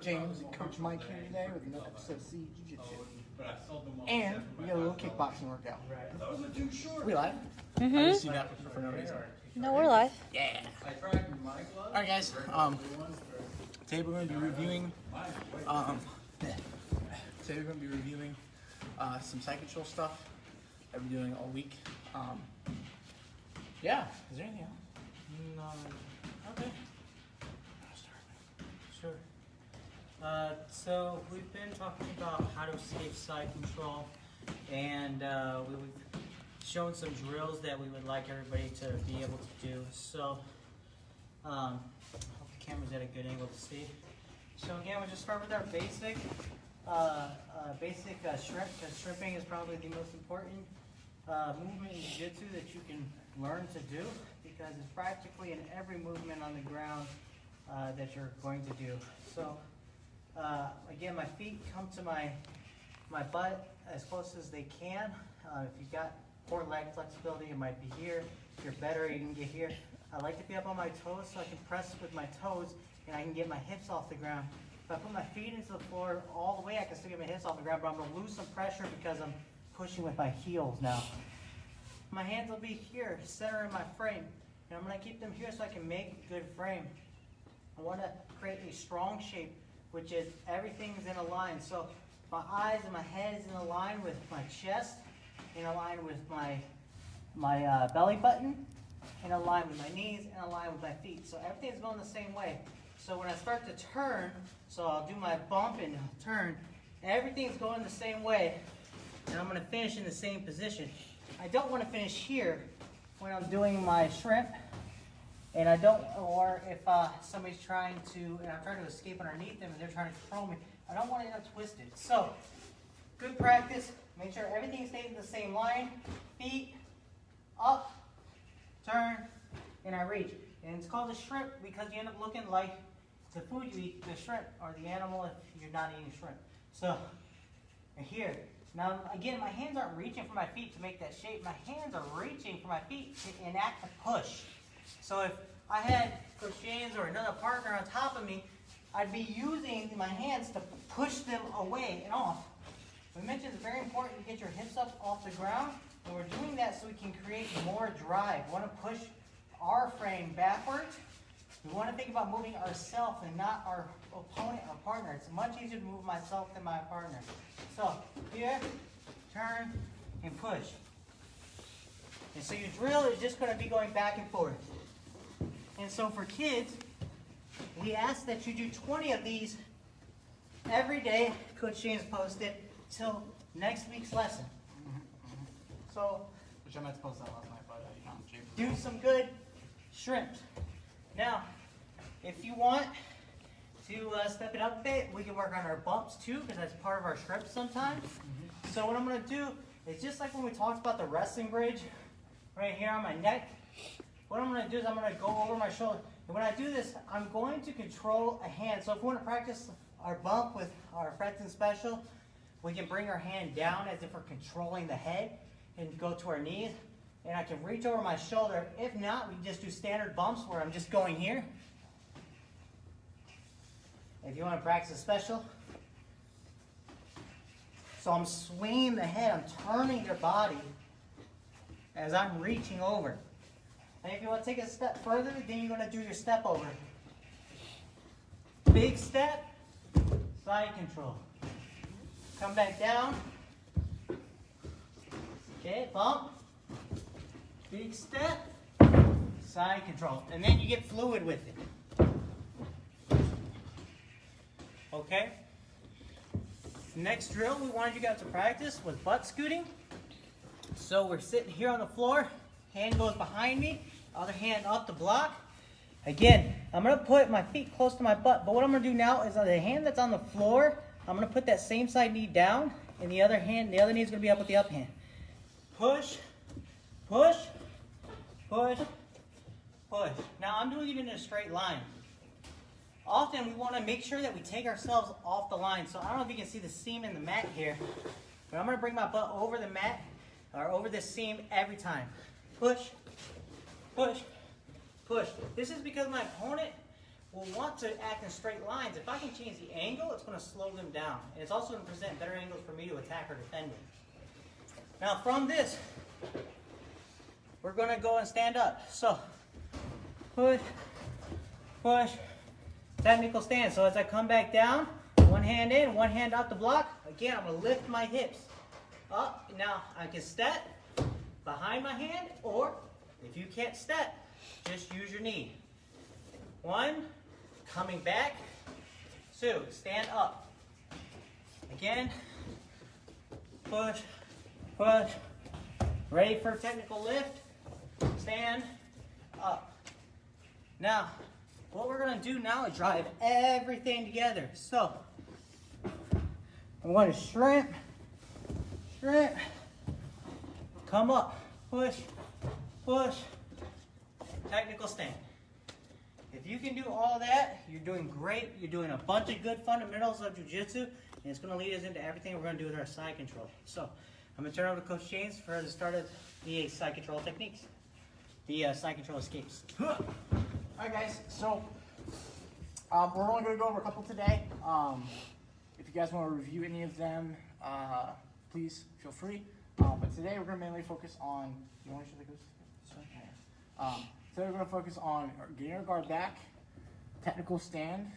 James, Coach Mike here today with another episode of C Jiu-Jitsu. And we got a little kickboxing workout. We live? Mm-hmm. I just see that for no reason. No, we're live. Yeah. Alright guys, today we're going to be reviewing, some side control stuff that we're doing all week. Yeah, is there anything else? No. Okay. Sure. So we've been talking about how to escape side control, and we've shown some drills that we would like everybody to be able to do. So, hope the camera's at a good angle to see. So again, we'll just start with our basic shrimp, because shrimping is probably the most important movement in jiu-jitsu that you can learn to do, because it's practically in every movement on the ground that you're going to do. So again, my feet come to my butt as close as they can. If you've got poor leg flexibility, it might be here. If you're better, you can get here. I like to be up on my toes so I can press with my toes and I can get my hips off the ground. If I put my feet into the floor all the way, I can still get my hips off the ground, but I'm going to lose some pressure because I'm pushing with my heels now. My hands will be here, center in my frame, and I'm going to keep them here so I can make a good frame. I want to create a strong shape, which is everything's in a line. So my eyes and my head is in a line with my chest, in a line with my belly button, in a line with my knees, and a line with my feet. So everything's going the same way. So when I start to turn, so I'll do my bump and turn, everything's going the same way, and I'm going to finish in the same position. I don't want to finish here when I'm doing my shrimp, and I don't, or if somebody's trying to, and I'm trying to escape underneath them and they're trying to control me, I don't want to end up twisted. So, good practice. Make sure everything stays in the same line. Feet up, turn, and I reach. And it's called a shrimp because you end up looking like the food you eat, the shrimp, or the animal if you're not eating shrimp. So, here. Now, again, my hands aren't reaching for my feet to make that shape. My hands are reaching for my feet to enact a push. So if I had Coach James or another partner on top of me, I'd be using my hands to push them away and off. We mentioned it's very important to get your hips up off the ground, and we're doing that so we can create more drive. We want to push our frame backwards. We want to think about moving ourselves and not our opponent or partner. It's much easier to move myself than my partner. So here, turn, and push. And so your drill is just going to be going back and forth. And so for kids, we ask that you do 20 of these every day. Coach James posted till next week's lesson. So, Which I meant to post that last night, but do some good shrimps. Now, if you want to step it up a bit, we can work on our bumps too, because that's part of our shrimps sometimes. So what I'm going to do is just like when we talked about the wrestling bridge right here on my neck, what I'm going to do is I'm going to go over my shoulder. And when I do this, I'm going to control a hand. So if we want to practice our bump with our Fredson Special, we can bring our hand down as if we're controlling the head and go to our knees. And I can reach over my shoulder. If not, we can just do standard bumps where I'm just going here. If you want to practice a special. So I'm swinging the head, I'm turning your body as I'm reaching over. And if you want to take a step further, then you're going to do your step over. Big step, side control. Come back down. Okay, bump. Big step, side control. And then you get fluid with it. Okay? Next drill we wanted you guys to practice was butt scooting. So we're sitting here on the floor, hand goes behind me, other hand up the block. Again, I'm going to put my feet close to my butt, but what I'm going to do now is on the hand that's on the floor, I'm going to put that same side knee down, and the other hand, the other knee is going to be up with the up hand. Push, push, push, push. Now I'm doing it in a straight line. Often we want to make sure that we take ourselves off the line. So I don't know if you can see the seam in the mat here, but I'm going to bring my butt over the mat or over this seam every time. Push, push, push. This is because my opponent will want to act in straight lines. If I can change the angle, it's going to slow them down. And it's also going to present better angles for me to attack or defend in. Now from this, we're going to go and stand up. So, push, push, technical stand. So as I come back down, one hand in, one hand out the block. Again, I'm going to lift my hips up. Now I can step behind my hand, or if you can't step, just use your knee. 1, coming back. 2, stand up. Again, push, push. Ready for a technical lift. Stand up. Now, what we're going to do now is drive everything together. So, I'm going to shrimp, shrimp, come up, push, push, technical stand. If you can do all that, you're doing great. You're doing a bunch of good fundamentals of jiu-jitsu, and it's going to lead us into everything we're going to do with our side control. So, I'm going to turn over to Coach James for the start of the side control techniques. The side control escapes. All right, guys. So we're only going to go over a couple today. If you guys want to review any of them, please feel free. But today we're going to mainly focus on. You want to show the goose? Today we're going to focus on getting our guard back, technical stand,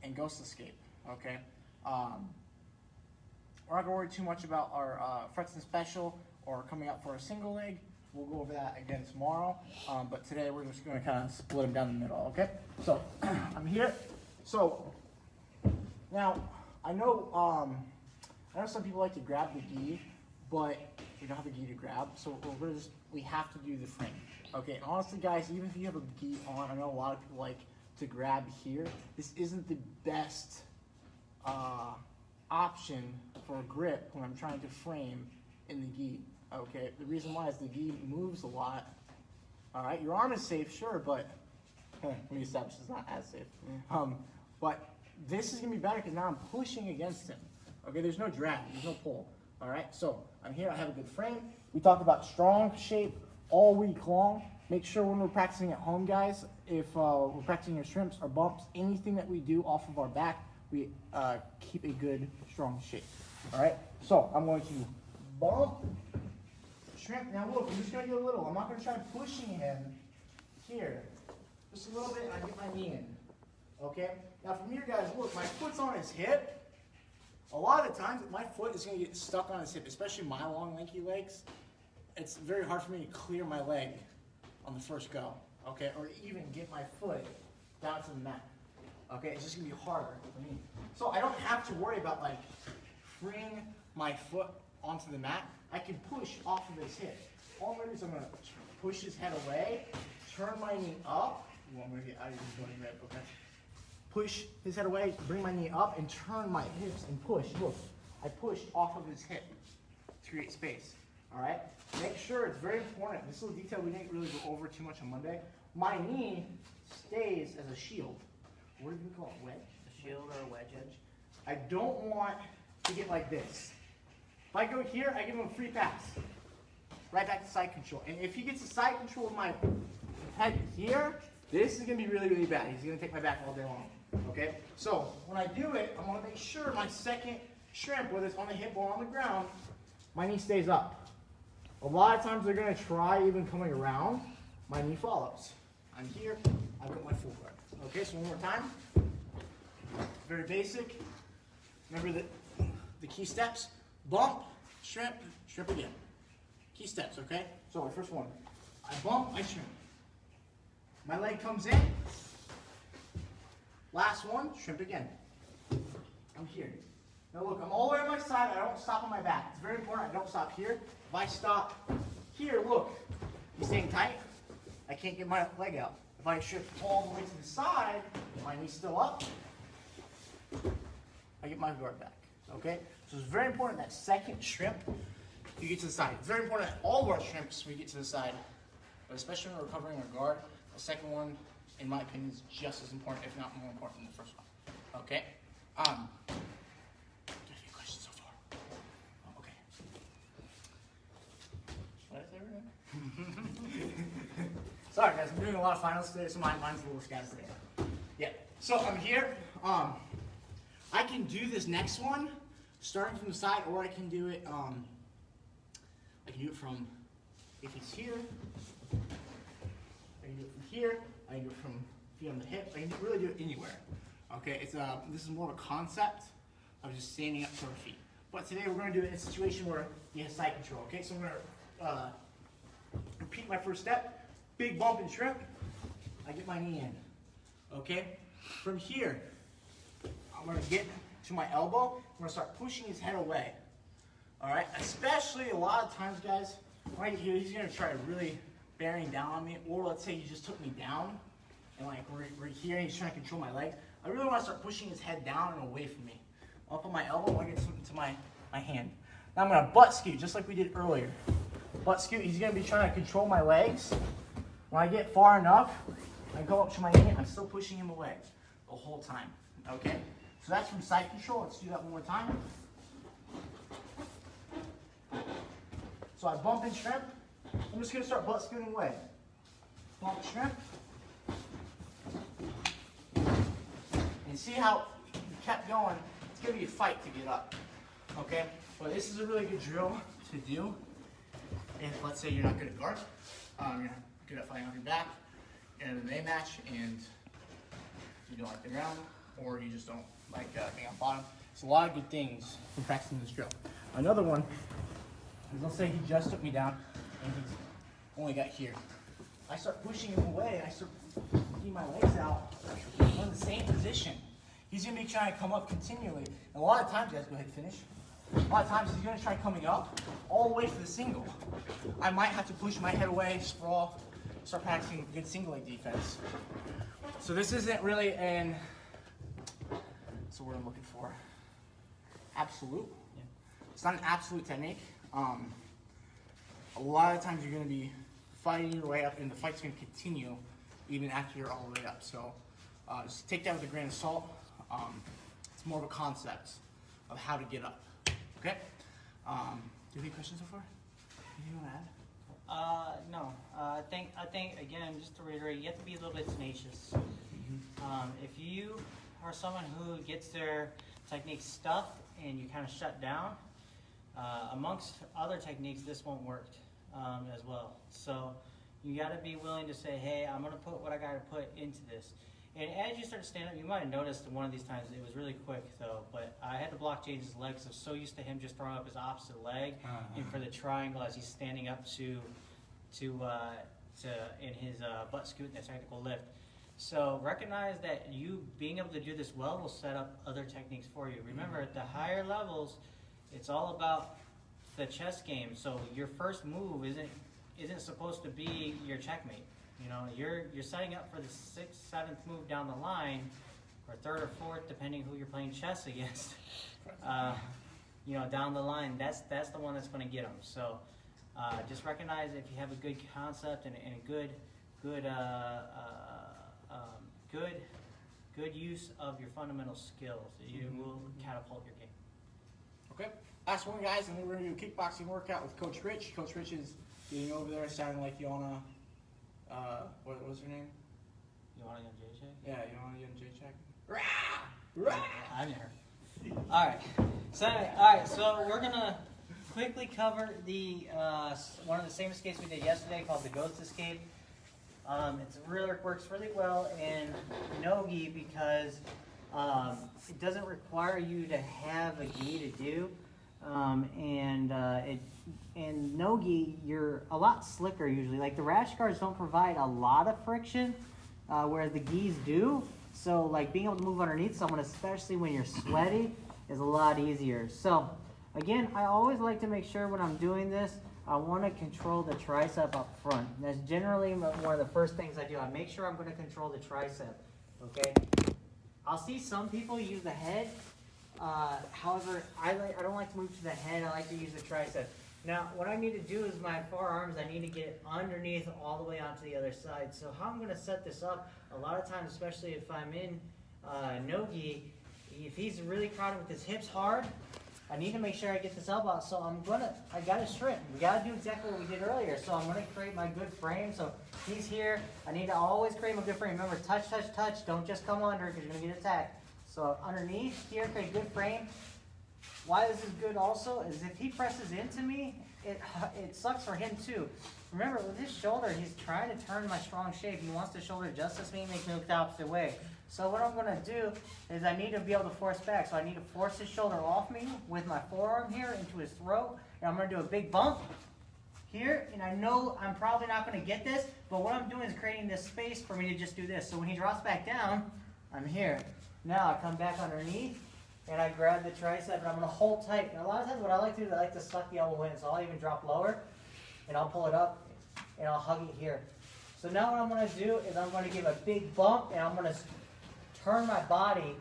and ghost escape. Okay. We're not going to worry too much about our frets and special or coming up for a single leg. We'll go over that again tomorrow. But today we're just going to kind of split them down the middle, okay? So I'm here. So now I know some people like to grab the gi, but we don't have a gi to grab. So we have to do the frame. Okay, honestly guys, even if you have a gi on, I know a lot of people like to grab here. This isn't the best option for a grip when I'm trying to frame in the gi. Okay, the reason why is the gi moves a lot. All right, your arm is safe, sure, but let me establish it's not as safe. But this is gonna be better because now I'm pushing against him. Okay, there's no drag, there's no pull. All right, so I'm here, I have a good frame. We talked about strong shape all week long. Make sure when we're practicing at home, guys, if we're practicing our shrimps or bumps, anything that we do off of our back, we keep a good, strong shape. All right, so I'm going to bump, shrimp. Now look, I'm just going to get a little. I'm not going to try pushing him here. Just a little bit, and I get my knee in. Okay? Now from here, guys, look, my foot's on his hip. A lot of the times, my foot is going to get stuck on his hip, especially my long, lanky legs. It's very hard for me to clear my leg on the first go, okay? Or even get my foot down to the mat. Okay, it's just gonna be harder for me. So I don't have to worry about like freeing my foot onto the mat. I can push off of his hip. All I'm gonna do is I'm gonna push his head away, turn my knee up. Ooh, I'm gonna get out of this running red, okay? Push his head away, bring my knee up, and turn my hips and push. Look, I push off of his hip to create space. All right? Make sure, it's very important. This little detail we didn't really go over too much on Monday. My knee stays as a shield. What do we call it? Wedge? A shield or a wedge edge. I don't want to get like this. If I go here, I give him a free pass. Right back to side control. And if he gets a side control with my head here, this is going to be really, really bad. He's going to take my back all day long. Okay? So when I do it, I want to make sure my second shrimp, whether it's on the hip or on the ground, my knee stays up. A lot of times they're going to try even coming around. My knee follows. I'm here. I've got my full guard. Okay, so one more time. Very basic. Remember the key steps. Bump, shrimp, shrimp again. Key steps, okay? So first one. I bump, I shrimp. My leg comes in. Last one, shrimp again. I'm here. Now look, I'm all the way on my side. I don't stop on my back. It's very important I don't stop here. If I stop here, look, he's staying tight. I can't get my leg out. If I shift all the way to the side, my knee's still up, I get my guard back, okay? So it's very important that second shrimp, you get to the side. It's very important that all of our shrimps, we get to the side, but especially when we're recovering our guard, the second one, in my opinion, is just as important, if not more important than the first one, okay? Do you have any questions so far? Oh, okay. What did I say we're doing? Sorry guys, I'm doing a lot of finals today, so mine's a little scattered today. Yeah. So I'm here. I can do this next one starting from the side, or I can do it. I can do it from if he's here. I can do it from here. I can do it from feet on the hip. I can really do it anywhere. Okay. This is more of a concept of just standing up to our feet. But today we're going to do it in a situation where you have side control. Okay. So I'm going to repeat my first step. Big bump and shrimp. I get my knee in. Okay. From here, I'm going to get to my elbow. I'm going to start pushing his head away. All right. Especially a lot of times, guys, right here, he's going to try really bearing down on me. Or let's say he just took me down, and like we're here, and he's trying to control my legs. I really want to start pushing his head down and away from me. Up on my elbow, I want to get something to my hand. Now I'm going to butt scoot, just like we did earlier. Butt scoot. He's going to be trying to control my legs. When I get far enough, I go up to my knee. I'm still pushing him away the whole time. Okay? So that's from side control. Let's do that one more time. So I bump and shrimp. I'm just going to start butt scooting away. Bump, shrimp. And see how you kept going? It's going to be a fight to get up. Okay? But this is a really good drill to do if, let's say, you're not good at guard. You're not good at fighting off your back in an MMA match, and you don't like the ground, or you just don't like being on bottom. It's a lot of good things from practicing this drill. Another one is, let's say he just took me down and he's only got here. I start pushing him away, and I start keeping my legs out in the same position. He's going to be trying to come up continually. And a lot of times, guys, go ahead and finish. A lot of times he's going to try coming up all the way for the single. I might have to push my head away, sprawl, start practicing good single leg defense. So this isn't really what's the word I'm looking for? Absolute. Yeah. It's not an absolute technique. A lot of times you're going to be fighting your way up, and the fight's going to continue even after you're all the way up. So just take that with a grain of salt. It's more of a concept of how to get up. Okay? Do you have any questions so far? Anything you want to add? No. I think again, just to reiterate, you have to be a little bit tenacious. If you are someone who gets their technique stuffed and you kind of shut down, amongst other techniques, this won't work as well. So you got to be willing to say, hey, I'm going to put what I got to put into this. And as you start to stand up, you might have noticed one of these times, it was really quick though, but I had to block James' legs. I'm so used to him just throwing up his opposite leg, and for the triangle as he's standing up to in his butt scoot and the technical lift. So recognize that you being able to do this well will set up other techniques for you. Remember, at the higher levels, it's all about the chess game. So your first move isn't supposed to be your checkmate. You know, you're setting up for the 6th, 7th move down the line, or 3rd or 4th, depending who you're playing chess against. You know, down the line, that's the one that's going to get them. So just recognize if you have a good concept and a good use of your fundamental skills, you will catapult your game. Okay. Last one, guys, and then we're going to do a kickboxing workout with Coach Rich. Coach Rich is getting over there, sounding like Yona. What was her name? Yona Jacek? Yeah, Yona Jacek. I've never. All right. So we're gonna quickly cover the one of the same escapes we did yesterday, called the Ghost Escape. Works really well in no-gi because it doesn't require you to have a gi to do, and no-gi, you're a lot slicker usually. Like the rash guards don't provide a lot of friction, whereas the gis do. So like being able to move underneath someone, especially when you're sweaty, is a lot easier. So again, I always like to make sure when I'm doing this, I want to control the tricep up front. And that's generally one of the first things I do. I make sure I'm going to control the tricep, okay? I'll see some people use the head. However, I don't like to move to the head. I like to use the tricep. Now, what I need to do is my forearms, I need to get underneath all the way onto the other side. So how I'm going to set this up, a lot of times, especially if I'm in no-gi, if he's really crowded with his hips hard, I need to make sure I get this elbow out, so I gotta strip. We gotta do exactly what we did earlier. So I'm gonna create my good frame. So he's here. I need to always create my good frame. Remember, touch, touch, touch. Don't just come under because you're gonna get attacked. So underneath here, create good frame. Why this is good also is if he presses into me, it sucks for him too. Remember, with his shoulder, he's trying to turn my strong shape. He wants the shoulder just as me, make me look the opposite way. So what I'm gonna do is I need to be able to force back. So I need to force his shoulder off me with my forearm here into his throat. And I'm gonna do a big bump here. And I know I'm probably not gonna get this, but what I'm doing is creating this space for me to just do this. So when he drops back down, I'm here. Now I come back underneath and I grab the tricep and I'm gonna hold tight. And a lot of times what I like to do is I like to suck the elbow in. So I'll even drop lower and I'll pull it up and I'll hug it here. So now what I'm gonna do is I'm gonna give a big bump and I'm gonna turn my body.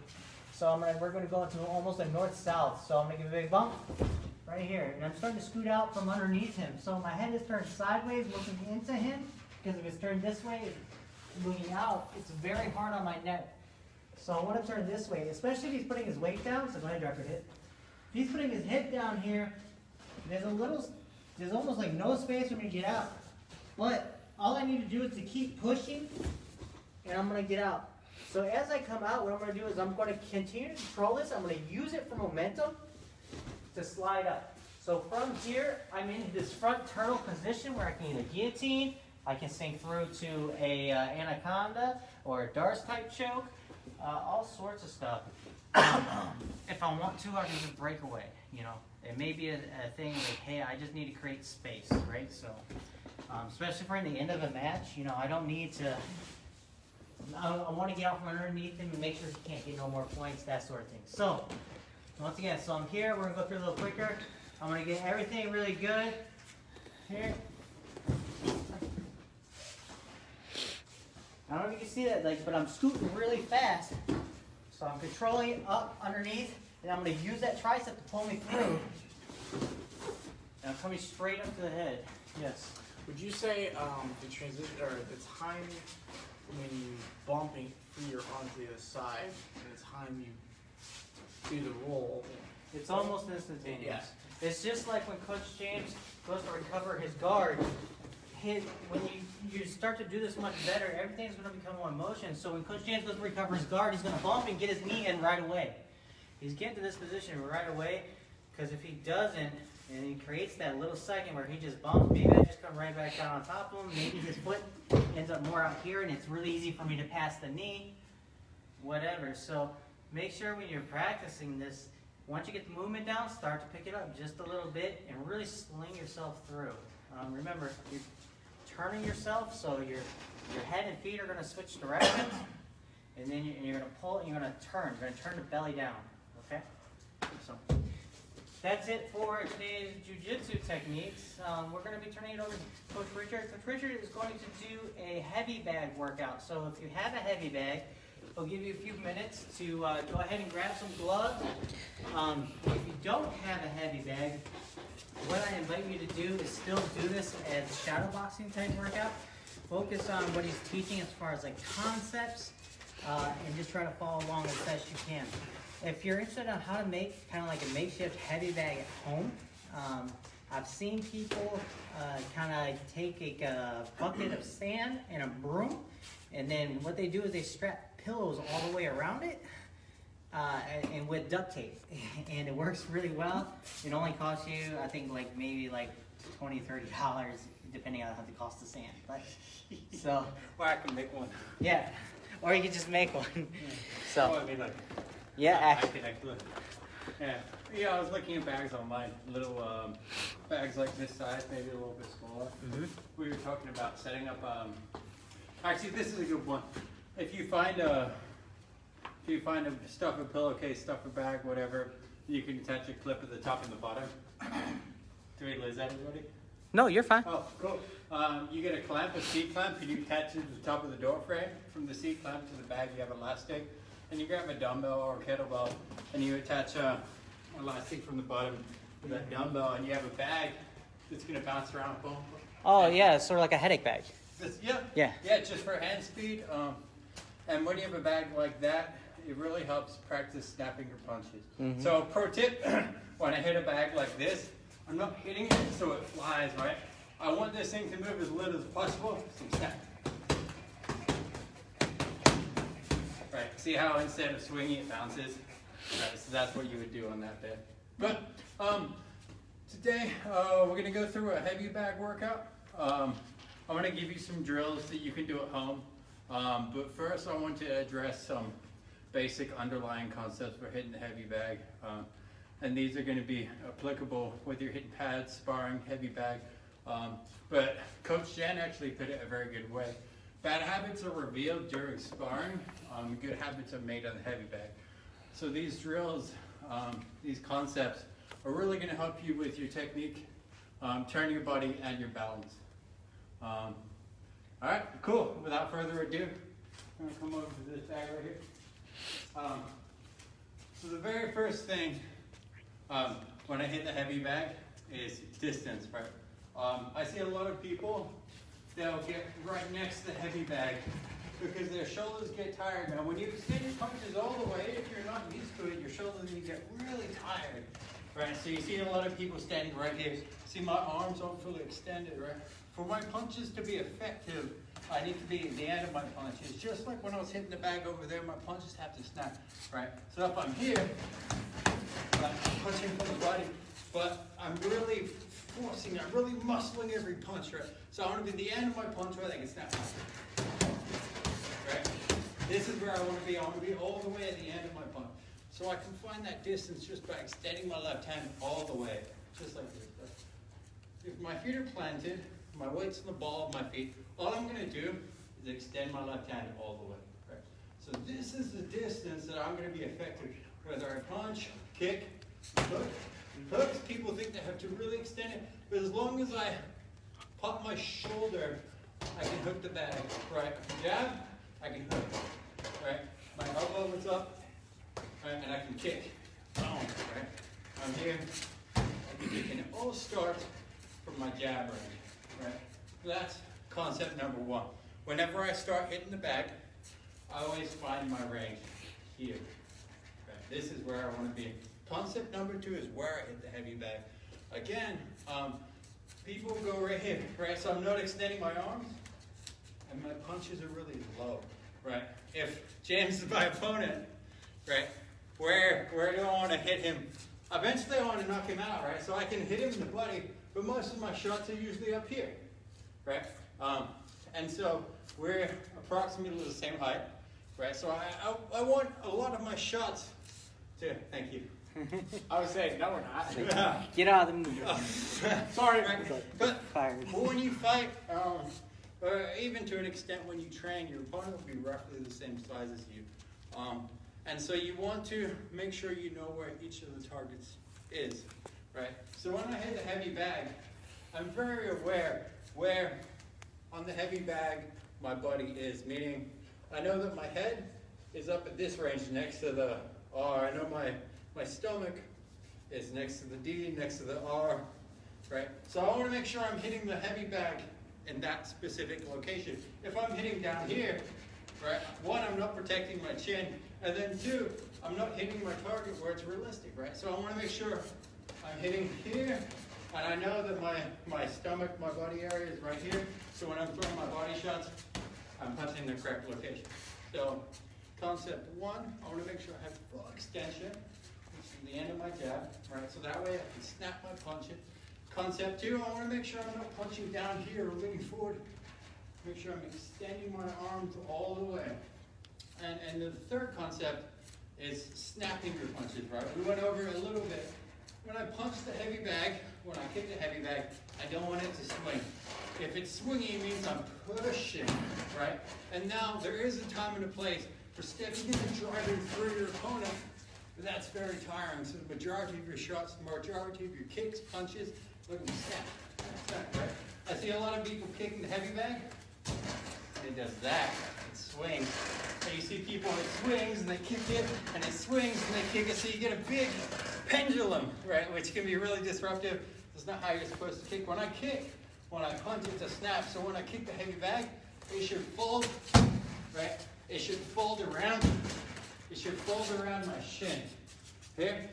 So we're gonna go into almost a north-south. So I'm gonna give a big bump right here. And I'm starting to scoot out from underneath him. So my head is turned sideways, looking into him, because if it's turned this way, moving out, it's very hard on my neck. So I want to turn this way, especially if he's putting his weight down. So go ahead, drop your hip. If he's putting his hip down here, there's almost like no space for me to get out. But all I need to do is to keep pushing, and I'm going to get out. So as I come out, what I'm going to do is I'm going to continue to control this. I'm going to use it for momentum to slide up. So from here, I'm in this front turtle position where I can either guillotine, I can sink through to a anaconda or a Darce type choke. All sorts of stuff. If I want to, I can just break away, you know. It may be a thing like, hey, I just need to create space, right? So, especially for the end of a match, you know, I don't need to, I want to get out from underneath him and make sure he can't get no more points, that sort of thing. So, once again, so I'm here, we're going to go through a little quicker. I'm going to get everything really good. Here. I don't know if you can see that, but I'm scooting really fast. So I'm controlling it up underneath, and I'm going to use that tricep to pull me through. And I'm coming straight up to the head. Yes. Would you say the transition or the time when you bumping through your arm to the other side and the time you do the roll? It's almost instantaneous. Yeah. It's just like when Coach James goes to recover his guard. When you start to do this much better, everything's going to become one motion. So when Coach James goes to recover his guard, he's going to bump and get his knee in right away. He's getting to this position right away, because if he doesn't, and he creates that little second where he just bumps, maybe I just come right back down on top of him. Maybe his foot ends up more out here, and it's really easy for me to pass the knee, whatever. So make sure when you're practicing this, once you get the movement down, start to pick it up just a little bit and really sling yourself through. Remember, you're turning yourself, so your head and feet are going to switch directions, and then you're going to pull and you're going to turn. You're going to turn the belly down, okay? So that's it for today's jiu-jitsu techniques. We're going to be turning it over to Coach Richard. Coach Richard is going to do a heavy bag workout. So if you have a heavy bag, he'll give you a few minutes to go ahead and grab some gloves. If you don't have a heavy bag, what I invite you to do is still do this as a shadow boxing type workout. Focus on what he's teaching as far as like concepts, and just try to follow along as best you can. If you're interested in how to make kind of like a makeshift heavy bag at home, I've seen people kind of take a bucket of sand and a broom, and then what they do is they strap pillows all the way around it. And with duct tape, and it works really well. It only costs you, I think, maybe $20, $30, depending on how the cost of sand. But so, or I can make one. Yeah, or you can just make one. Yeah. So, Oh, I mean, yeah, I could. Yeah. I was looking at bags online, little bags like this size, maybe a little bit smaller. Mm-hmm. We were talking about setting up. Actually, this is a good one. If you find a stuff a pillowcase, stuff a bag, whatever, you can attach a clip at the top and the bottom. Do we lose everybody? No, you're fine. Oh, cool. You get a clamp, a seat clamp, and you attach it to the top of the door frame. From the seat clamp to the bag, you have elastic. And you grab a dumbbell or a kettlebell, and you attach elastic from the bottom to that dumbbell, and you have a bag that's going to bounce around. Boom. Oh yeah, it's sort of like a headache bag. Yeah, just for hand speed. And when you have a bag like that, it really helps practice snapping your punches. So pro tip, when I hit a bag like this, I'm not hitting it so it flies, right? I want this thing to move as little as possible, so snap. Right, see how instead of swinging it bounces? Right, so that's what you would do on that bit. But today we're gonna go through a heavy bag workout. I'm gonna give you some drills that you can do at home. But first I want to address some basic underlying concepts for hitting the heavy bag. And these are gonna be applicable whether you're hitting pads, sparring, heavy bag. But Coach Jen actually put it a very good way. Bad habits are revealed during sparring. Good habits are made on the heavy bag. So these drills, these concepts are really going to help you with your technique, turning your body and your balance. All right, cool. Without further ado, I'm going to come over to this bag right here. So the very first thing when I hit the heavy bag is distance, right? I see a lot of people, they'll get right next to the heavy bag because their shoulders get tired. Now when you extend your punches all the way, if you're not used to it, your shoulders can get really tired, right? So you see a lot of people standing right here. See my arms aren't fully extended, right? For my punches to be effective, I need to be at the end of my punches. Just like when I was hitting the bag over there, my punches have to snap, right? So if I'm here, I'm punching from the body, but I'm really forcing, I'm really muscling every punch, right? So I want to be at the end of my punch where I can snap. Right? This is where I want to be. I want to be all the way at the end of my punch. So I can find that distance just by extending my left hand all the way. Just like this. If my feet are planted, my weight's on the ball of my feet, all I'm going to do is extend my left hand all the way. Right? So this is the distance that I'm going to be effective. Whether I punch, kick, hook. Hooks, people think they have to really extend it, but as long as I pop my shoulder, I can hook the bag, right? I can jab, I can hook, right? My elbow is up, right? And I can kick, boom, right? I'm here, I can kick, and it all starts from my jab range, right? That's concept number one. Whenever I start hitting the bag, I always find my range here. Right? This is where I want to be. Concept number two is where I hit the heavy bag. Again, people go right here, right? So I'm not extending my arms, and my punches are really low, right? If James is my opponent, right, where do I want to hit him? Eventually I want to knock him out, right? So I can hit him in the body, but most of my shots are usually up here, right? And so we're approximately the same height, right? So I want a lot of my shots to, thank you. I would say, no, we're not. Get out of the mood. Sorry. Right? But when you fight, or even to an extent when you train, your opponent will be roughly the same size as you. And so you want to make sure you know where each of the targets is, right? So when I hit the heavy bag, I'm very aware where on the heavy bag my body is, meaning I know that my head is up at this range next to the R. I know my stomach is next to the D, next to the R, right? So I want to make sure I'm hitting the heavy bag in that specific location. If I'm hitting down here, right, one, I'm not protecting my chin, and then two, I'm not hitting my target where it's realistic, right? So I want to make sure I'm hitting here, and I know that my stomach, my body area is right here, so when I'm throwing my body shots, I'm punching the correct location. So concept one, I want to make sure I have full extension, which is the end of my jab, right? So that way I can snap my punches. Concept two, I want to make sure I'm not punching down here or leaning forward. Make sure I'm extending my arms all the way. And the third concept is snapping your punches, right? We went over it a little bit. When I punch the heavy bag, when I kick the heavy bag, I don't want it to swing. If it's swinging, it means I'm pushing, right? And now there is a time and a place for stepping in and driving through your opponent, but that's very tiring. So the majority of your shots, the majority of your kicks, punches, look at the snap, right? I see a lot of people kicking the heavy bag. It does that. It swings. And you see people, it swings and they kick it, and it swings and they kick it. So you get a big pendulum, right? Which can be really disruptive. That's not how you're supposed to kick. When I kick, when I punch, it's a snap. So when I kick the heavy bag, it should fold, right? It should fold around. it should fold around my shin. Here.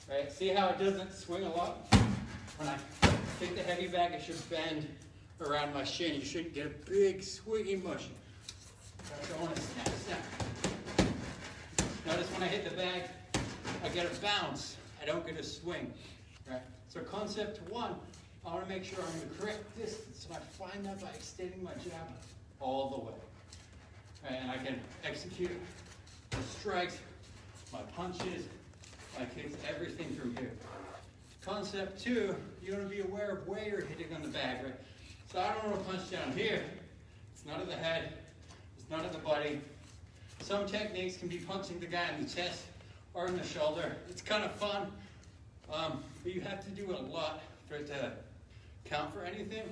Right, see how it doesn't swing a lot? When I take the heavy bag, it should bend around my shin. You shouldn't get a big swinging motion. So I want to snap, snap. Notice when I hit the bag, I get a bounce. I don't get a swing. Right? So concept one, I want to make sure I'm in the correct distance. So I find that by extending my jab all the way. Right? And I can execute my strikes, my punches, my kicks, everything from here. Concept two, you want to be aware of where you're hitting on the bag, right? So I don't want to punch down here. It's not at the head. It's not at the body. Some techniques can be punching the guy in the chest or in the shoulder. It's kind of fun, but you have to do it a lot for it to count for anything.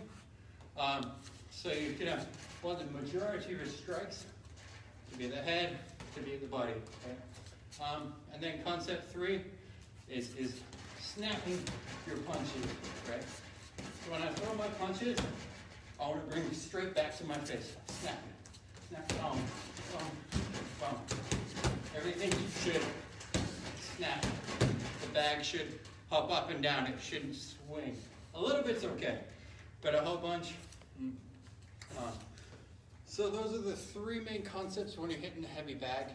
So you're gonna want the majority of your strikes to be at the head, to be at the body. Okay? And then concept three is snapping your punches, right? So when I throw my punches, I want to bring it straight back to my face. Snap it. Snap, boom, boom, boom. Everything should snap. The bag should hop up and down. It shouldn't swing. A little bit's okay, but a whole bunch. So those are the three main concepts when you're hitting the heavy bag.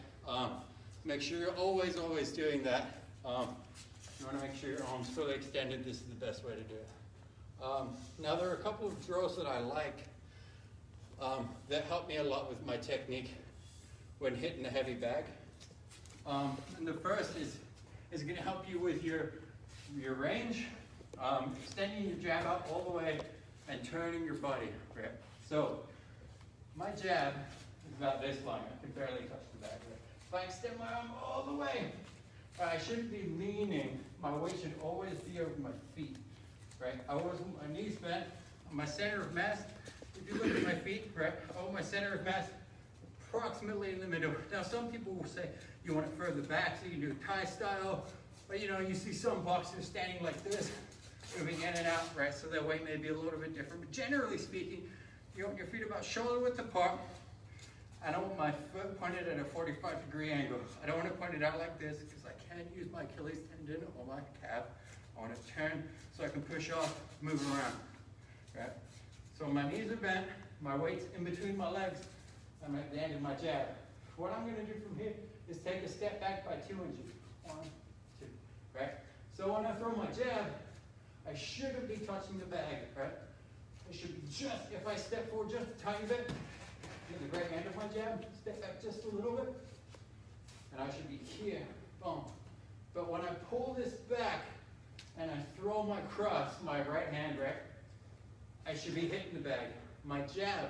Make sure you're always doing that. You want to make sure your arm's fully extended. This is the best way to do it. Now there are a couple of drills that I like that help me a lot with my technique when hitting the heavy bag. And the first is going to help you with your range, extending your jab out all the way and turning your body. Right? So my jab is about this long. I can barely touch the bag. Right? If I extend my arm all the way, I shouldn't be leaning. My weight should always be over my feet. Right? I always want my knees bent. My center of mass, if you look at my feet, right? I want my center of mass approximately in the middle. Now some people will say you want it further back so you can do Thai style. But you know, you see some boxers standing like this, moving in and out, right? So their weight may be a little bit different. But generally speaking, you want your feet about shoulder width apart. I don't want my foot pointed at a 45-degree angle. I don't want to point it out like this because I can't use my Achilles tendon or my calf. I want to turn so I can push off, move around. Right? So my knees are bent, my weight's in between my legs, I'm at the end of my jab. What I'm going to do from here is take a step back by 2 inches. 1, 2. Right? So when I throw my jab, I shouldn't be touching the bag. Right? I should be just, if I step forward just a tiny bit, at the very end of my jab, step back just a little bit, and I should be here, boom. But when I pull this back and I throw my cross, my right hand, right, I should be hitting the bag. My jab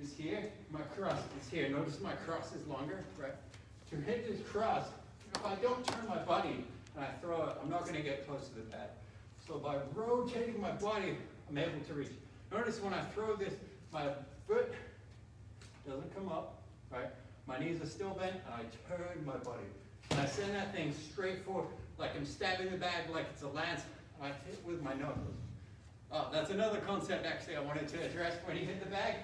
is here, my cross is here. Notice my cross is longer, right? To hit this cross, if I don't turn my body and I throw it, I'm not going to get close to the pad. So by rotating my body, I'm able to reach. Notice when I throw this, my foot doesn't come up, right? My knees are still bent, and I turn my body. And I send that thing straight forward, like I'm stabbing the bag like it's a lance, and I hit with my knuckles. Oh, that's another concept, actually, I wanted to address. When you hit the bag,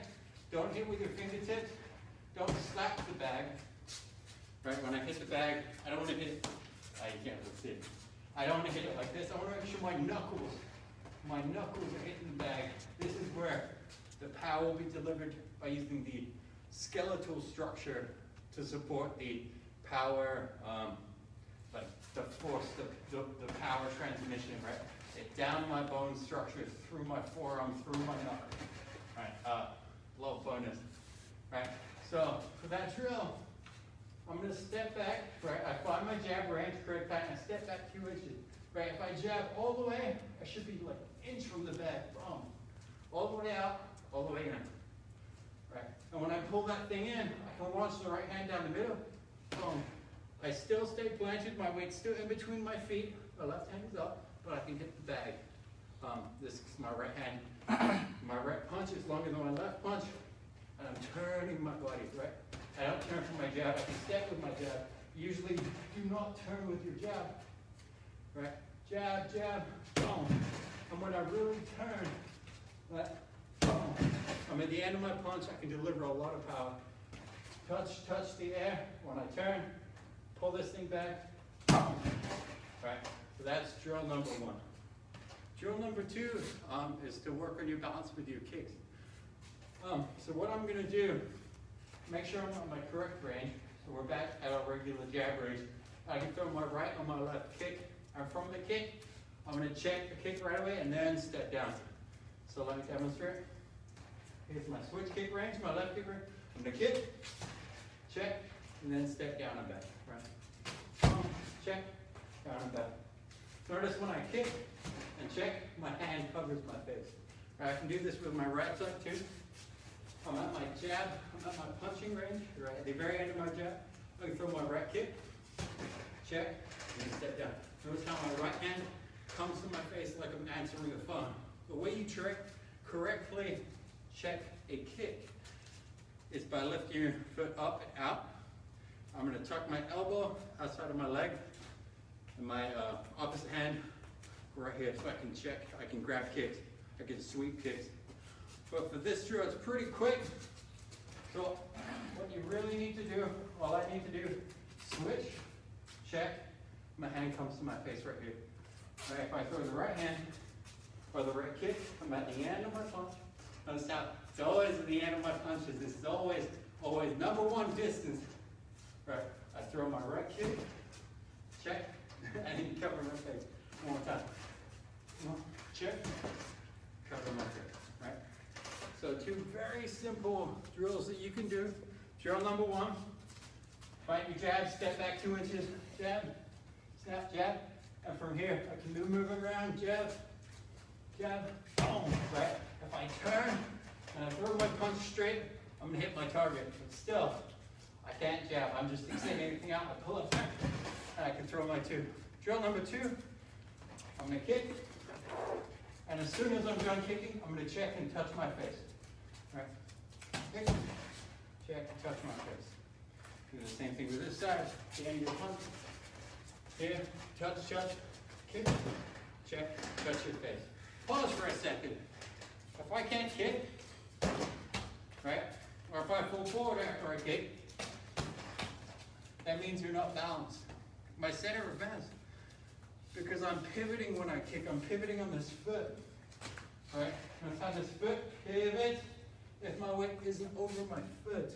don't hit with your fingertips. Don't slap the bag. Right, when I hit the bag, I don't want to hit it. You can't see it. I don't want to hit it like this. I want to make sure my knuckles are hitting the bag. This is where the power will be delivered by using the skeletal structure to support the power, like the force, the power transmission, right? It down my bone structure, through my forearm, through my knuckle. Right, little bonus, right? So for that drill, I'm gonna step back, right? I find my jab range, correct that, and I step back 2 inches, right? If I jab all the way, I should be like an inch from the bag, boom. All the way out, all the way in. Right? And when I pull that thing in, I can launch the right hand down the middle. Boom. I still stay planted, my weight's still in between my feet. My left hand is up, but I can hit the bag. This is my right hand. My right punch is longer than my left punch, and I'm turning my body, right? I don't turn from my jab, I can step with my jab. Usually do not turn with your jab. Right? Jab, jab, boom. And when I really turn, right, boom. I'm at the end of my punch, I can deliver a lot of power. touch the air. When I turn, pull this thing back. Right, so that's drill number 1. Drill number 2 is to work on your balance with your kicks. So what I'm gonna do, make sure I'm on my correct range. So we're back at our regular jab range. I can throw my right or my left kick. And from the kick, I'm gonna check the kick right away and then step down. So let me demonstrate. Here's my switch kick range, my left kick range. I'm gonna kick, check, and then step down and back. Right. Check, down and back. Notice when I kick and check, my hand covers my face. Right, I can do this with my right side too. I'm at my jab, I'm at my punching range, right at the very end of my jab. I can throw my right kick, check, and then step down. Notice how my right hand comes to my face like I'm answering the phone. The way you correctly check a kick is by lifting your foot up and out. I'm going to tuck my elbow outside of my leg and my opposite hand right here so I can check, I can grab kicks, I can sweep kicks. But for this drill, it's pretty quick. So what you really need to do, all I need to do, switch, check, my hand comes to my face right here. Right, if I throw the right hand or the right kick, I'm at the end of my punch. Notice how it's always at the end of my punches. This is always number 1 distance. Right, I throw my right kick, check, and then cover my face. One more time. Check, cover my face. Right. So 2 very simple drills that you can do. Drill number 1. Find your jab, step back 2 inches, jab, snap, jab. And from here, I can move around, jab, jab, boom, right? If I turn and I throw my punch straight, I'm gonna hit my target. But still, I can't jab. I'm just extending anything out. I pull up back, and I can throw my 2. Drill number 2, I'm gonna kick. And as soon as I'm done kicking, I'm gonna check and touch my face. Right? Kick, check, and touch my face. Do the same thing with this side. The end of your punch. Here, touch, kick, check, touch your face. Pause for a second. If I can't kick, right, or if I fall forward after I kick, that means you're not balanced. My center of mass, because I'm pivoting when I kick, I'm pivoting on this foot, right? Notice how this foot pivots if my weight isn't over my foot.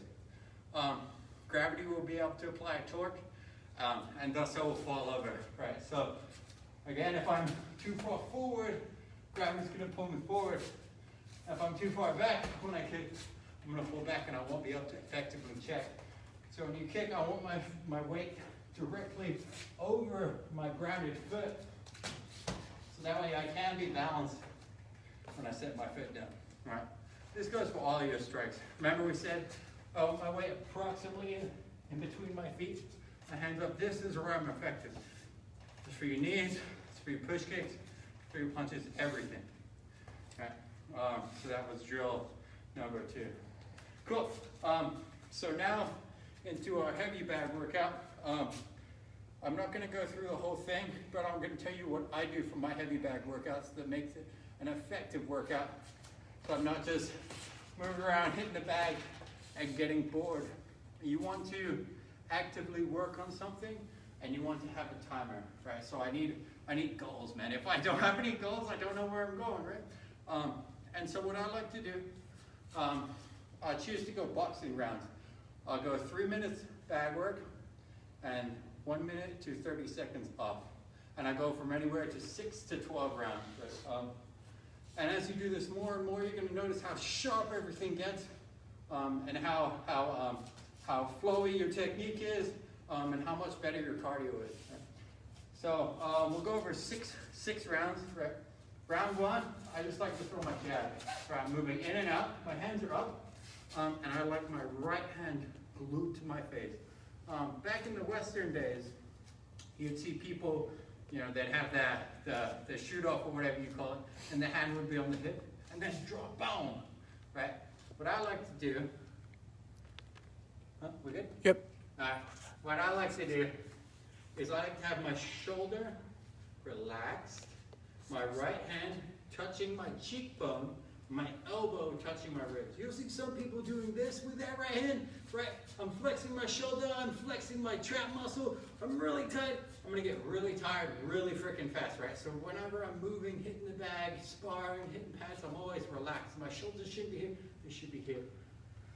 Gravity will be able to apply a torque, and thus I will fall over, right? So, again, if I'm too far forward, gravity's gonna pull me forward. If I'm too far back when I kick, I'm gonna fall back and I won't be able to effectively check. So when you kick, I want my weight directly over my grounded foot. So that way I can be balanced when I set my foot down, right? This goes for all your strikes. Remember we said, my weight approximately in between my feet, my hands up. This is where I'm effective. It's for your knees, it's for your push kicks, for your punches, everything. Okay. So that was drill number 2. Cool. So now into our heavy bag workout. I'm not going to go through the whole thing, but I'm going to tell you what I do for my heavy bag workouts that makes it an effective workout. So I'm not just moving around, hitting the bag, and getting bored. You want to actively work on something, and you want to have a timer, right? So I need goals, man. If I don't have any goals, I don't know where I'm going, right? And so what I like to do, I choose to go boxing rounds. I'll go 3 minutes bag work and 1 minute to 30 seconds off. And I go from anywhere to 6 to 12 rounds. Right? And as you do this more and more, you're going to notice how sharp everything gets, and how flowy your technique is, and how much better your cardio is. Right? So we'll go over six rounds. Right? Round 1, I just like to throw my jab. Right? I'm moving in and out. My hands are up, and I like my right hand glued to my face. Back in the Western days, you'd see people, that have the shoot off or whatever you call it, and the hand would be on the hip, and then drop, boom, right? What I like to do, we good? Yep. What I like to do is I like to have my shoulder relaxed, my right hand touching my cheekbone, my elbow touching my ribs. You'll see some people doing this with that right hand, right? I'm flexing my shoulder, I'm flexing my trap muscle, I'm really tight. I'm gonna get really tired really freaking fast, right? So whenever I'm moving, hitting the bag, sparring, hitting pads, I'm always relaxed. My shoulders shouldn't be here, they should be here.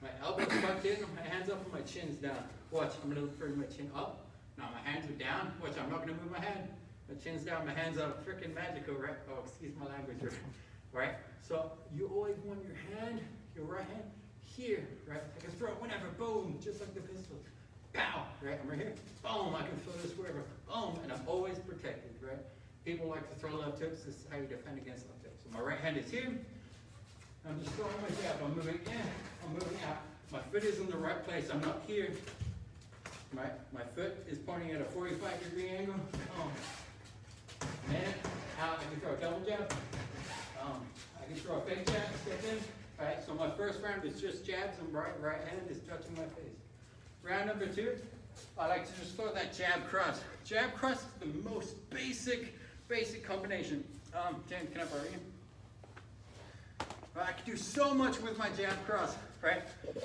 My elbows tucked in, my hands up and my chin's down. Watch, I'm gonna bring my chin up. Now my hands are down. Watch, I'm not gonna move my hand. My chin's down, my hands up, freaking magical, right? Oh, excuse my language, right? So you always want your hand, your right hand, here, right? I can throw it whenever, boom, just like the pistol. Pow, right? I'm right here, boom, I can throw this wherever, boom, and I'm always protected, right? People like to throw left hooks, this is how you defend against left hooks. So my right hand is here, I'm just throwing my jab, I'm moving in, I'm moving out. My foot is in the right place, I'm not here. Right? My foot is pointing at a 45-degree angle, boom. And out, I can throw a double jab. I can throw a fake jab, step in. Alright, so my first round is just jabs and right hand is touching my face. Round number 2, I like to just throw that jab cross. Jab cross is the most basic combination. James, can I borrow you? I can do so much with my jab cross, right?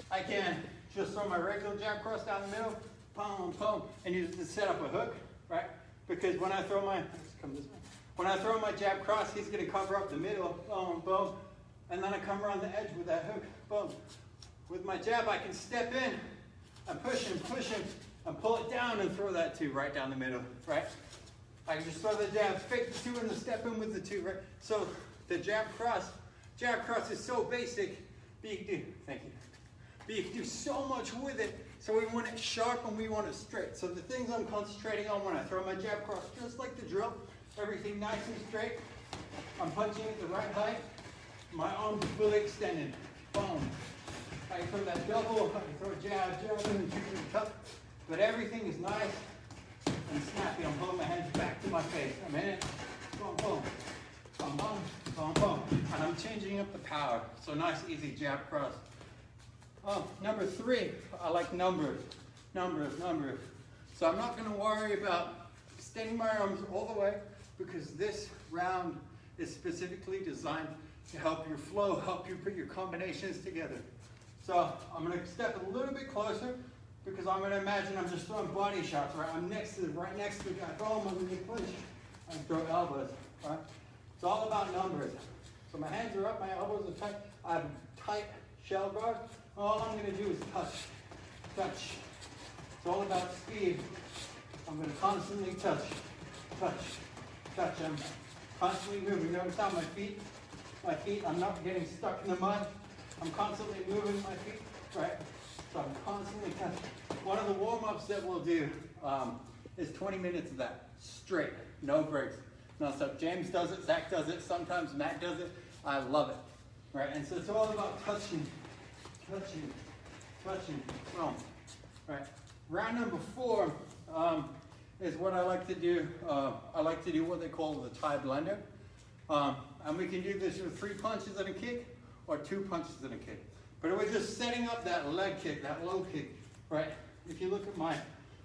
I can just throw my regular jab cross down the middle, boom, boom, and use it to set up a hook, right? Because when I throw my, when I throw my jab cross, he's gonna cover up the middle, boom, boom, and then I come around the edge with that hook, boom. With my jab, I can step in, and push him, and pull it down and throw that 2 right down the middle, right? I can just throw the jab, fake the 2 and the step in with the 2, right? So the jab cross is so basic, but you can do, thank you. But you can do so much with it, so we want it sharp and we want it straight. So the things I'm concentrating on when I throw my jab cross, just like the drill, everything nice and straight. I'm punching at the right height. My arms are fully extended. Boom. I can throw that double, I can throw a jab, and shoot in the cup. But everything is nice and snappy. I'm pulling my hands back to my face. I'm in it. Boom, boom. Boom, boom, boom, boom. And I'm changing up the power. So nice, easy jab cross. Number 3, I like numbers. So I'm not going to worry about extending my arms all the way because this round is specifically designed to help your flow, help you put your combinations together. So I'm going to step a little bit closer because I'm going to imagine I'm just throwing body shots, right? I'm right next to the guy. Boom, I'm going to push. I can throw elbows, right? It's all about numbers. So my hands are up, my elbows are tight. I have tight shell guard. All I'm going to do is touch. It's all about speed. I'm going to constantly touch. I'm constantly moving. Notice how my feet, I'm not getting stuck in the mud. I'm constantly moving my feet, right? So I'm constantly touching. One of the warm-ups that we'll do is 20 minutes of that, straight, no breaks. No stop. James does it, Zach does it, sometimes Matt does it. I love it, right? And so it's all about touching, boom, right? Round number 4 is what I like to do. I like to do what they call the Thai blender. And we can do this with 3 punches and a kick or 2 punches and a kick. But we're just setting up that leg kick, that low kick, right? If you look at my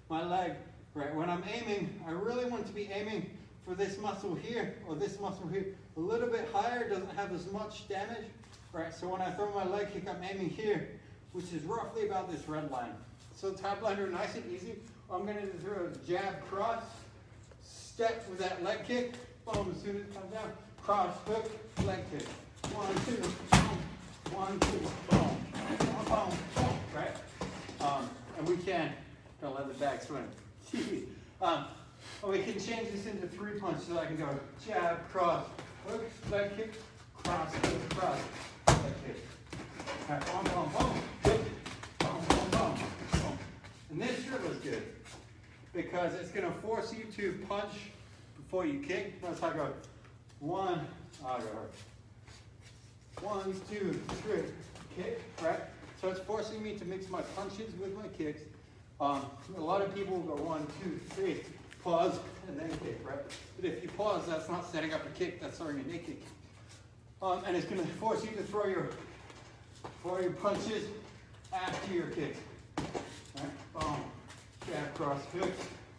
leg, right? When I'm aiming, I really want to be aiming for this muscle here or this muscle here. A little bit higher, doesn't have as much damage, right? So when I throw my leg kick, I'm aiming here, which is roughly about this red line. So Thai blender, nice and easy. I'm gonna throw a jab cross, step with that leg kick, boom, as soon as it comes down, cross, hook, leg kick. 1, 2, boom, 1, 2, boom, boom, boom, right? And we can, don't let the bag swim. We can change this into 3 punches. So I can go jab, cross, hook, leg kick, cross, hook, cross, leg kick. All right, boom, boom, boom, hook, boom, boom, boom, boom. And this drill is good because it's going to force you to punch before you kick. Notice how I go 1, I'll go 1, 2, 3, kick, right? So it's forcing me to mix my punches with my kicks. A lot of people go 1, 2, 3, pause, and then kick, right? But if you pause, that's not setting up a kick, that's throwing a naked kick. And it's going to force you to throw your punches after your kick. Right? Boom, jab, cross, hook,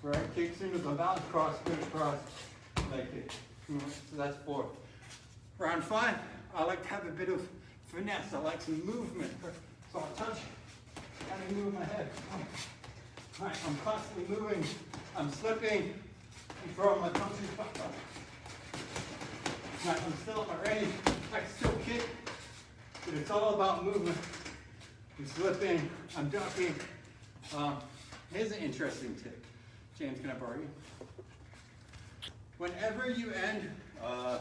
right? Kicks into the bounce, cross, hook, cross, leg kick. So that's 4. Round 5, I like to have a bit of finesse. I like some movement. So I touch, and I move my head. All right, I'm constantly moving. I'm slipping. I'm throwing my punches back up. All right, I'm still at my range. I can still kick, but it's all about movement. I'm slipping. I'm ducking. Here's an interesting tip. James, can I borrow you? Whenever you end a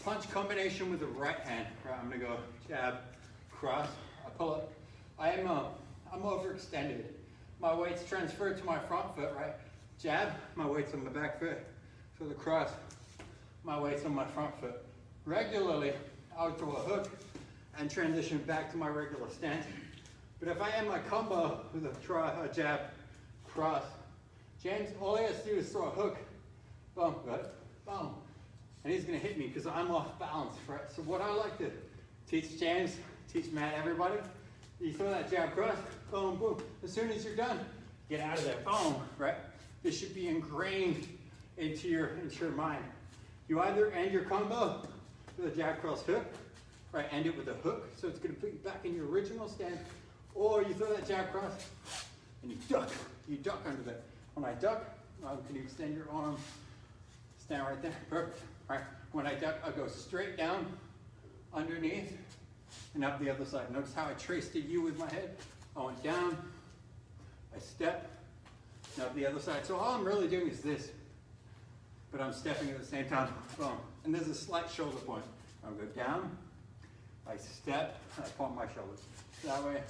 punch combination with the right hand, right, I'm gonna go jab, cross, I pull it. I'm overextended. My weight's transferred to my front foot, right? Jab, my weight's on the back foot. For the cross, my weight's on my front foot. Regularly, I would throw a hook and transition back to my regular stance. But if I end my combo with a jab, cross, James, all he has to do is throw a hook, boom, good, boom. And he's gonna hit me because I'm off balance, right? So what I like to teach James, teach Matt, everybody, you throw that jab cross, boom, boom. As soon as you're done, get out of there, boom, right? This should be ingrained into your mind. You either end your combo with a jab cross hook, right? End it with a hook, so it's gonna put you back in your original stance, or you throw that jab cross and you duck under there. When I duck, can you extend your arm? Stand right there, perfect. All right, when I duck, I go straight down, underneath, and up the other side. Notice how I traced a U with my head. I went down, I step, and up the other side. So all I'm really doing is this, but I'm stepping at the same time, boom. And there's a slight shoulder point. I'll go down, I step, and I point my shoulders. That way,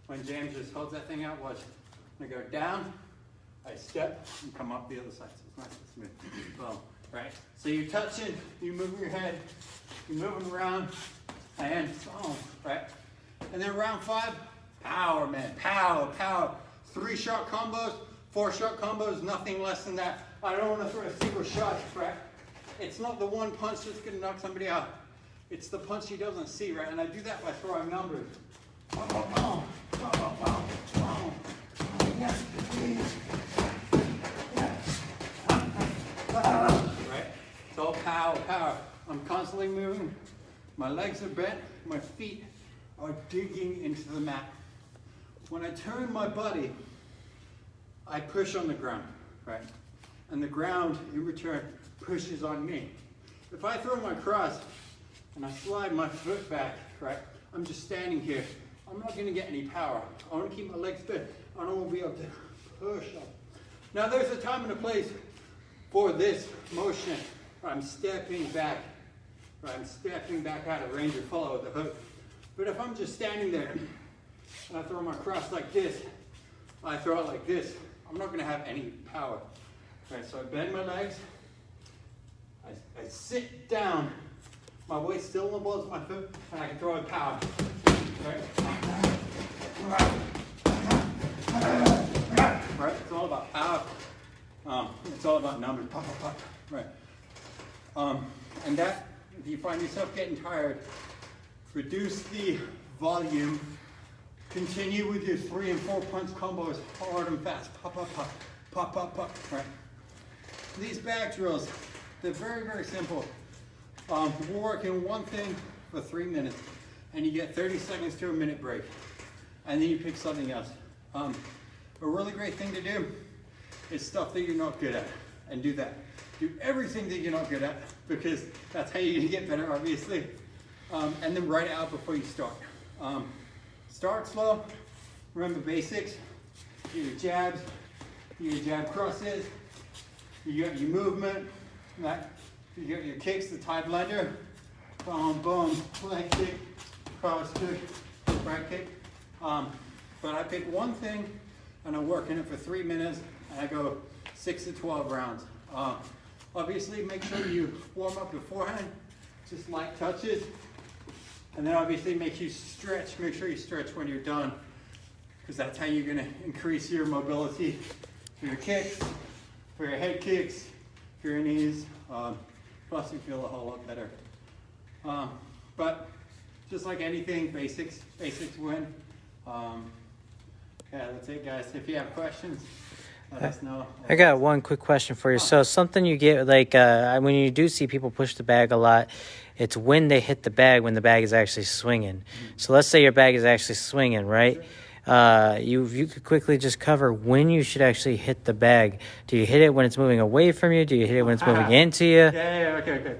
when James just holds that thing out, watch. I go down, I step, and come up the other side. So it's nice and smooth. Boom. Right? So you're touching, you're moving your head, you're moving around, and boom, right? And then round 5, power, man, power. 3 shot combos, 4 shot combos, nothing less than that. I don't want to throw a single shot, right? It's not the one punch that's going to knock somebody out. It's the punch he doesn't see, right? And I do that by throwing numbers. Right? It's all power. I'm constantly moving. My legs are bent. My feet are digging into the mat. When I turn my body, I push on the ground, right? And the ground, in return, pushes on me. If I throw my cross and I slide my foot back, right? I'm just standing here. I'm not gonna get any power. I wanna keep my legs bent. I don't wanna be able to push up. Now there's a time and a place for this motion. I'm stepping back. I'm stepping back out of range of follow with the hook. But if I'm just standing there and I throw my cross like this, I throw it like this, I'm not gonna have any power. Right, so I bend my legs, I sit down, my weight's still on the balls of my foot, and I can throw it power. Right? Right, it's all about power. It's all about numbers. Right. And that, if you find yourself getting tired, reduce the volume. Continue with your 3 and 4 punch combos, hard and fast. Pop. Right. These back drills, they're very, very simple. We're working one thing for 3 minutes, and you get 30 seconds to a minute break, and then you pick something else. A really great thing to do is stuff that you're not good at, and do that. Do everything that you're not good at, because that's how you're gonna get better, obviously. And then write it out before you start. Start slow, remember basics. Your jabs, your jab crosses, you got your movement, right? You got your kicks, the tie blender, boom, leg kick, cross kick, right kick. But I pick one thing and I work in it for 3 minutes and I go 6 to 12 rounds. Obviously make sure you warm up beforehand, just light touches. And then obviously make sure you stretch when you're done, because that's how you're gonna increase your mobility for your kicks, for your head kicks, for your knees. Plus you feel a whole lot better. But just like anything, basics win. Yeah, that's it guys. If you have questions, let us know. I got one quick question for you. So something you get like when you do see people push the bag a lot, it's when they hit the bag when the bag is actually swinging. So let's say your bag is actually swinging, right? You could quickly just cover when you should actually hit the bag. Do you hit it when it's moving away from you? Do you hit it when it's moving into you? Yeah, okay.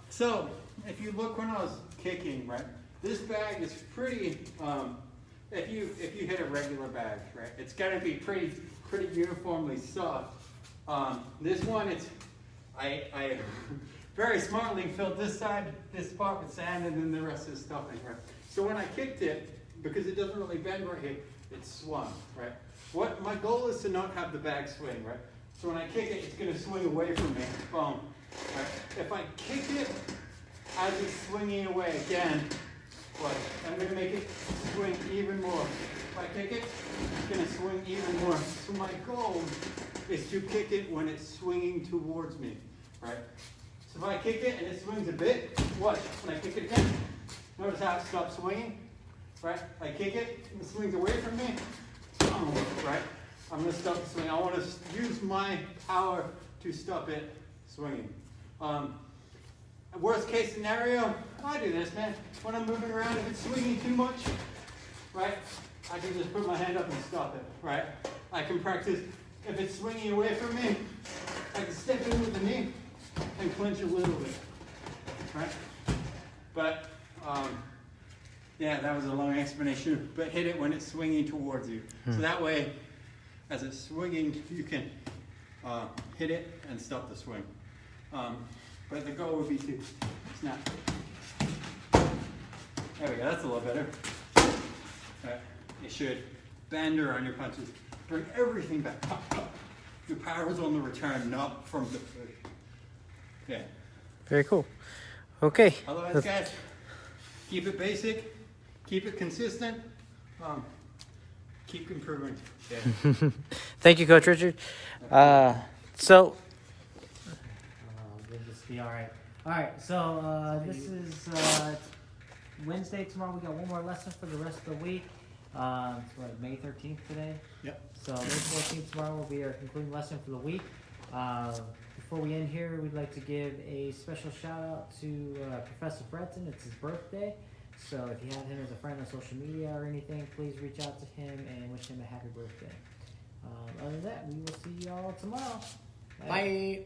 So if you look when I was kicking, right, this bag is pretty. If you hit a regular bag, right, it's gonna be pretty uniformly soft. This one, I very smartly filled this spot with sand, and then the rest is stuffing, right? So when I kicked it, because it doesn't really bend right here, it swung, right? What my goal is to not have the bag swing, right? So when I kick it, it's gonna swing away from me, boom, right? If I kick it as it's swinging away again, what? I'm gonna make it swing even more. If I kick it, it's gonna swing even more. So my goal is to kick it when it's swinging towards me, right? So if I kick it and it swings a bit, watch, when I kick it again, notice how it stops swinging, right? I kick it and it swings away from me, right? I'm gonna stop the swing. I wanna use my power to stop it swinging. Worst case scenario, I do this, man. When I'm moving around, if it's swinging too much, right, I can just put my hand up and stop it, right? I can practice. If it's swinging away from me, I can step in with the knee and clinch a little bit, right? But, yeah, that was a long explanation, but hit it when it's swinging towards you. So that way, as it's swinging, you can hit it and stop the swing. But the goal would be to snap. There we go, that's a little better. You should bend around your punches. Bring everything back. Your power is on the return, not from the push. Yeah. Very cool. Okay. Otherwise, guys, keep it basic, keep it consistent, keep improving. Yeah. Thank you, Coach Richard. So We'll just be all right. All right, so this is Wednesday. Tomorrow we got one more lesson for the rest of the week. It's what, May 13th today? Yep. So May 14th tomorrow will be our concluding lesson for the week. Before we end here, we'd like to give a special shout out to Professor Fredson. It's his birthday. So if you have him as a friend on social media or anything, please reach out to him and wish him a happy birthday. Other than that, we will see you all tomorrow. Bye.